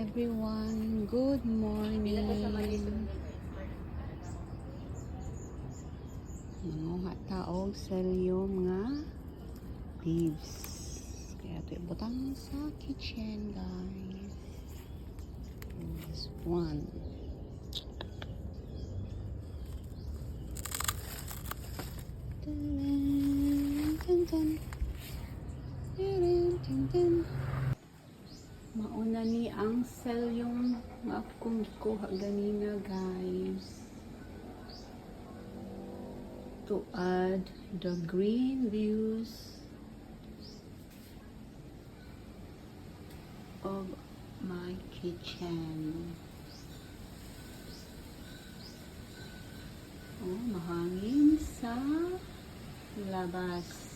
everyone. Good morning. Mga taog sa liyom nga leaves. Kaya ito ibutang sa kitchen, guys. This one. Dun, dun. Mauna ni ang cell yung akong kuha ganina, guys, to add the green views of my kitchen. Oh, mahangin sa labas.